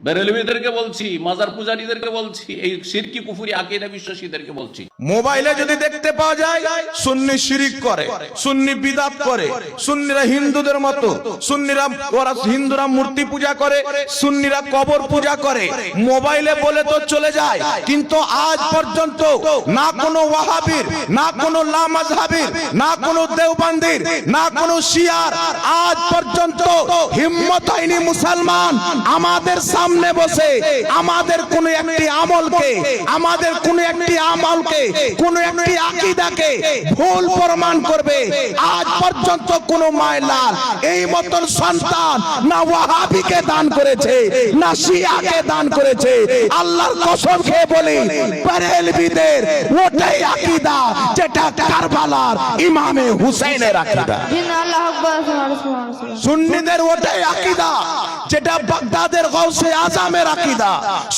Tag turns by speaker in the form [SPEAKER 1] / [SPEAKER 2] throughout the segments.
[SPEAKER 1] বেরেলভিদেরকে বলছি, মাজার পূজারীদেরকে বলছি, এই শিরকি কুফরি আকীদা বিশ্বাসীদেরকে বলছি।
[SPEAKER 2] মোবাইলে যদি দেখতে পাওয়া যায় সুন্নি শিরিক করে, সুন্নি বিদআত করে, সুন্নিরা হিন্দুদের মতো, সুন্নিরা ওরা হিন্দুরা মূর্তি পূজা করে, সুন্নিরা কবর পূজা করে, মোবাইলে বলে তো চলে যায়। কিন্তু আজ পর্যন্ত না কোনো ওয়াহাবির, না কোনো লামাযহাবির, না কোনো দেওবন্দির, না কোনো শিয়ার আজ পর্যন্ত হিম্মত হয়নি মুসলমান আমাদের সামনে বসে আমাদের কোন একটি আমলকে, আমাদের কোন একটি আমলকে, কোন একটি আকীদাকে ভুল প্রমাণ করবে। আজ পর্যন্ত কোন মায়লাল এই মতন সন্তান না ওয়াহাবিকে দান করেছে, না শিয়াকে দান করেছে। আল্লাহর কসম খেয়ে বলি, বেরেলভিদের ওটাই আকীদা যেটা কারবালার ইমামে হুসাইনের আকীদা।
[SPEAKER 3] আল্লাহু আকবার। সুবহানাল্লাহ।
[SPEAKER 2] সুন্নিদের ওটাই আকীদা যেটা বাগদাদের গাউসে আজমের আকীদা।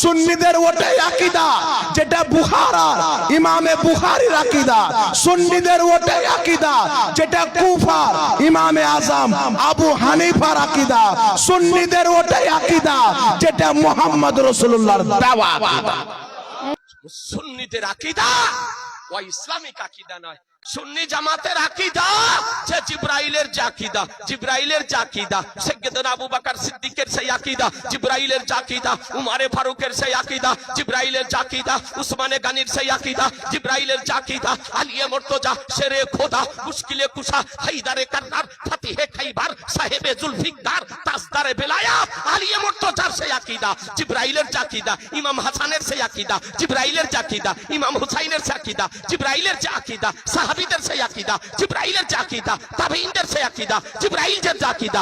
[SPEAKER 2] সুন্নিদের ওটাই আকীদা যেটা বুখারার ইমামে বুখারীর আকীদা। সুন্নিদের ওটাই আকীদা যেটা কুফার ইমামে আজম আবু হানিফার আকীদা। সুন্নিদের ওটাই আকীদা যেটা মুহাম্মদ রাসূলুল্লাহর দেওয়া আকীদা।
[SPEAKER 4] সুন্নিদের আকীদা ওই ইসলামিক আকীদা নয়। সুন্নি জামাতের আকীদা যে জিবরাইলের যে আকীদা, জিবরাইলের যে আকীদা, সাইয়েদনা আবু বকর সিদ্দিকের সেই আকীদা, জিবরাইলের যে আকীদা, উমরে ফারুকের সেই আকীদা, জিবরাইলের যে আকীদা, উসমানে গানির সেই আকীদা, জিবরাইলের যে আকীদা, আলিয়ে মুর্তজা, শেরে খোদা, মুশকিলে কুশা, হায়দারে কান্নার, ফাতিহে খাইবার, সাহেবে জুলফিকার, তাজদারে বেলায়াত, আলিয়ে মুর্তজার সেই আকীদা, জিবরাইলের যে আকীদা, ইমাম হাসানের সেই আকীদা, জিবরাইলের যে আকীদা, ইমাম হুসাইনের সেই আকীদা, জিবরাইলের যে আকীদা, সাহাবীদের সেই আকীদা, জিবরাইলের যে আকীদা, তাবেঈনদের সেই আকীদা, জিবরাইলের যে আকীদা,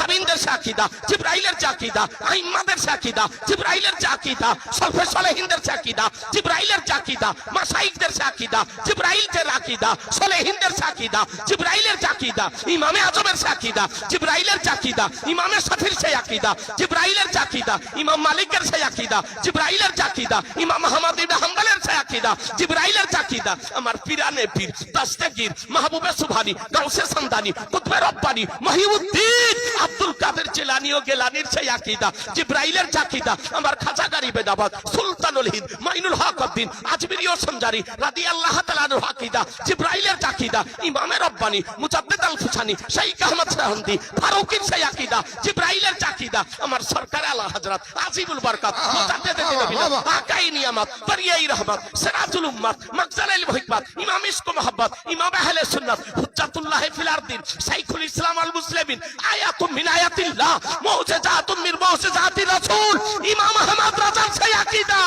[SPEAKER 4] তাবেঈনদের সেই আকীদা, জিবরাইলের যে আকীদা, আইম্মাদের সেই আকীদা, জিবরাইলের যে আকীদা, সলফে সালেহিনদের সেই আকীদা, জিবরাইলের যে আকীদা, মাশায়েখদের সেই আকীদা, জিবরাইলের আকীদা, সালেহিনদের সেই আকীদা, জিবরাইলের যে আকীদা, ইমামে আজমের সেই আকীদা, জিবরাইলের যে আকীদা, ইমামে শাফির সেই আকীদা, জিবরাইলের যে আকীদা, ইমাম মালিকের সেই আকীদা, জিবরাইলের যে আকীদা, ইমাম আহমদ ইবনে হাম্বলের সেই আকীদা, জিবরাইলের যে আকীদা, আমার পীরানে পীর দাস্তাগীর মাহবুবে সুবহানী গাউসে সামদানি কুতবে রব্বানী মহিউদ্দিন আব্দুল কাদের জিলানী ও গেলানীর সেই আকীদা, জিবরাইলের যে আকীদা, আমার খাজা গরিবে নবাব সুলতানুল হিন্দ মাইনুল হক উদ্দিন আজমিরি ও সঞ্জারি রাদিয়াল্লাহু তাআলা আনহু আকীদা, জিবরাইলের যে আকীদা, ইমামে রব্বানী মুজাদ্দিদ আল ফুসানি শাইখ আহমদ শাহন্দি ফারুকীর সেই আকীদা, জিবরাইলের যে আকীদা, আমার সরকার আলা হযরত আজিবুল বরকত মুজাদ্দিদে নবীনা আকাই নিয়ামত বরিয়াই রহমত সিরাজুল উম্মাত মাকজালাল হিকমত ইমাম ইশক মোহাম্মদ ইমাম আহলে সুন্নাত হুজ্জাতুল্লাহ ফিল আরদিন শাইখুল ইসলাম আল মুসলিমিন আয়াতুম মিন আয়াতিল্লাহ মুজিজাতুম মিন মুজিজাতির রাসূল ইমাম আহমদ রাজার সেই আকীদা,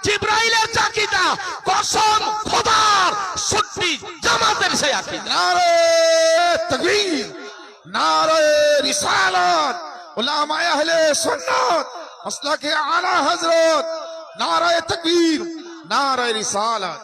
[SPEAKER 4] জিবরাইলের যে আকীদা, কসম খোদার সুন্নি জামাতের সেই আকীদা।
[SPEAKER 5] নারে তাকবীর, নারে রিসালাত, উলামায়ে আহলে সুন্নাত, মাসলাকে আলা হযরত, নারে তাকবীর, নারে রিসালাত।